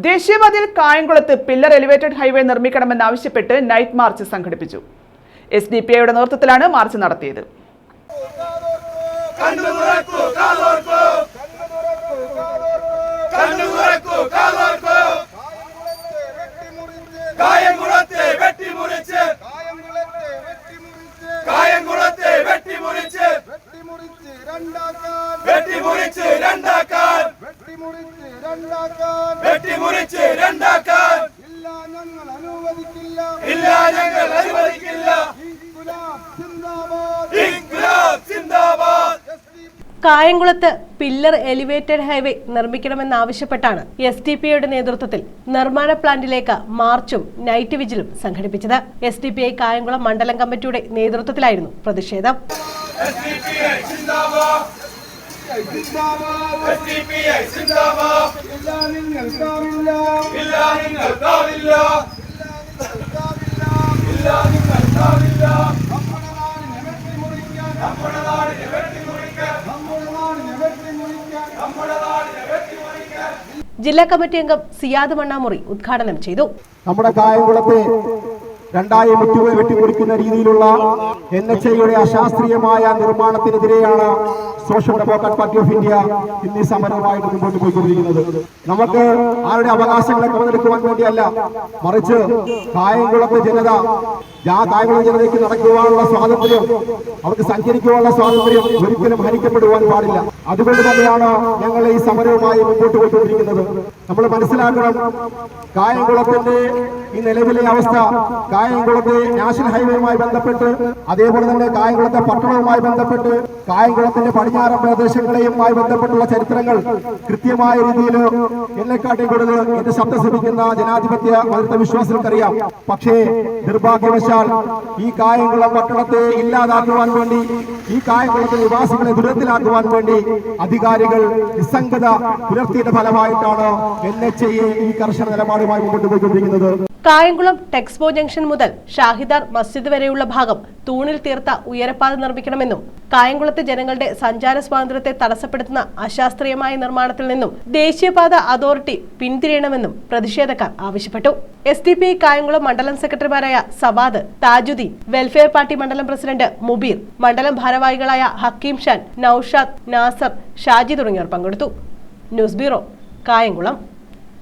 ദേശീയപാതയിൽ കായംകുളത്ത് pillar elevated highway നിർമ്മിക്കണമെന്നാവശ്യപ്പെട്ട് നൈറ്റ് മാർച്ച് സംഘടിപ്പിച്ചു. SDPIയുടെ നേതൃത്വത്തിലാണ് മാർച്ച് നടത്തിയത്. കായംകുളത്ത് പില്ലർ എലിവേറ്റഡ് ഹൈവേ നിർമ്മിക്കണമെന്നാവശ്യപ്പെട്ടാണ് SDPIയുടെ നേതൃത്വത്തിൽ നിർമ്മാണ പ്ലാന്റിലേക്ക് മാർച്ചും നൈറ്റ് വിജിലും സംഘടിപ്പിച്ചത്. SDPI കായംകുളം മണ്ഡലം കമ്മിറ്റിയുടെ നേതൃത്വത്തിലായിരുന്നു പ്രതിഷേധം. ജില്ലാ കമ്മിറ്റി അംഗം സിയാദ് മണ്ണാമുറി ഉദ്ഘാടനം ചെയ്തു. നമ്മുടെ കായംകുളത്തെ രണ്ടായി മുറ്റുകൾ വെട്ടിമുറിക്കുന്ന രീതിയിലുള്ള NHAയുടെ അശാസ്ത്രീയമായ നിർമ്മാണത്തിനെതിരെയാണ് social democrat party of India ഇന്ന് സമരവുമായിട്ട് മുമ്പോട്ട് പോയിക്കൊണ്ടിരിക്കുന്നത്. നമുക്ക് ആരുടെ അവകാശങ്ങളെ കവർന്നെടുക്കുവാൻ വേണ്ടിയല്ല, മറിച്ച് കായംകുളത്തെ ജനതയ്ക്ക് നടക്കുവാനുള്ള സ്വാതന്ത്ര്യം, അവർക്ക് സഞ്ചരിക്കുവാനുള്ള സ്വാതന്ത്ര്യം ഒരിക്കലും ഹനിക്കപ്പെടുവാൻ പാടില്ല. അതുകൊണ്ട് തന്നെയാണ് ഞങ്ങൾ ഈ സമരവുമായി മുമ്പോട്ട് പോയിക്കൊണ്ടിരിക്കുന്നത്. നമ്മൾ മനസ്സിലാക്കണം, കായംകുളത്തിന്റെ ഈ നിലവിലെ അവസ്ഥ, കായംകുളത്തെ നാഷണൽ ഹൈവേയുമായി ബന്ധപ്പെട്ട്, അതേപോലെ തന്നെ കായംകുളത്തെ പട്ടണവുമായി ബന്ധപ്പെട്ട്, കായംകുളത്തിന്റെ പടിഞ്ഞാറൻ പ്രദേശങ്ങളെയുമായി ബന്ധപ്പെട്ടുള്ള ചരിത്രങ്ങൾ കൃത്യമായ രീതിയിൽ എന്നെക്കാട്ടിയും കൂടുതൽ എന്റെ ശബ്ദം ശ്രമിക്കുന്ന ജനാധിപത്യ മതത്തെ വിശ്വാസങ്ങൾക്കറിയാം. പക്ഷേ നിർഭാഗ്യവശാൽ ഈ കായംകുളം പട്ടണത്തെ ഇല്ലാതാക്കുവാൻ വേണ്ടി, ഈ കായംകുളത്തെ നിവാസികളെ ദുരിതത്തിലാക്കുവാൻ വേണ്ടി അധികാരികൾ നിസ്സംഗത പുലർത്തിയുടെ ഫലമായിട്ടാണ് NHA ഈ കർശന നിലപാടുമായി മുമ്പോട്ട് പോയിക്കൊണ്ടിരിക്കുന്നത്. കായംകുളം ടെക്സ്പോ ജംഗ്ഷൻ മുതൽ ഷാഹിദാർ മസ്ജിദ് വരെയുള്ള ഭാഗം തൂണിൽ തീർത്ത ഉയരപ്പാത നിർമ്മിക്കണമെന്നും കായംകുളത്തെ ജനങ്ങളുടെ സഞ്ചാര സ്വാതന്ത്ര്യത്തെ തടസ്സപ്പെടുത്തുന്ന അശാസ്ത്രീയമായ നിർമ്മാണത്തിൽ നിന്നും ദേശീയപാത അതോറിറ്റി പിന്തിരിയണമെന്നും പ്രതിഷേധക്കാർ ആവശ്യപ്പെട്ടു. SDPI കായംകുളം മണ്ഡലം സെക്രട്ടറിമാരായ സവാദ്, താജുദ്ദീൻ, വെൽഫെയർ പാർട്ടി മണ്ഡലം പ്രസിഡന്റ് മുബീർ, മണ്ഡലം ഭാരവാഹികളായ ഹക്കീം ഷാൻ, നൌഷാദ്, നാസർ, ഷാജി തുടങ്ങിയവർ പങ്കെടുത്തു. News bureau, Kayamkulam.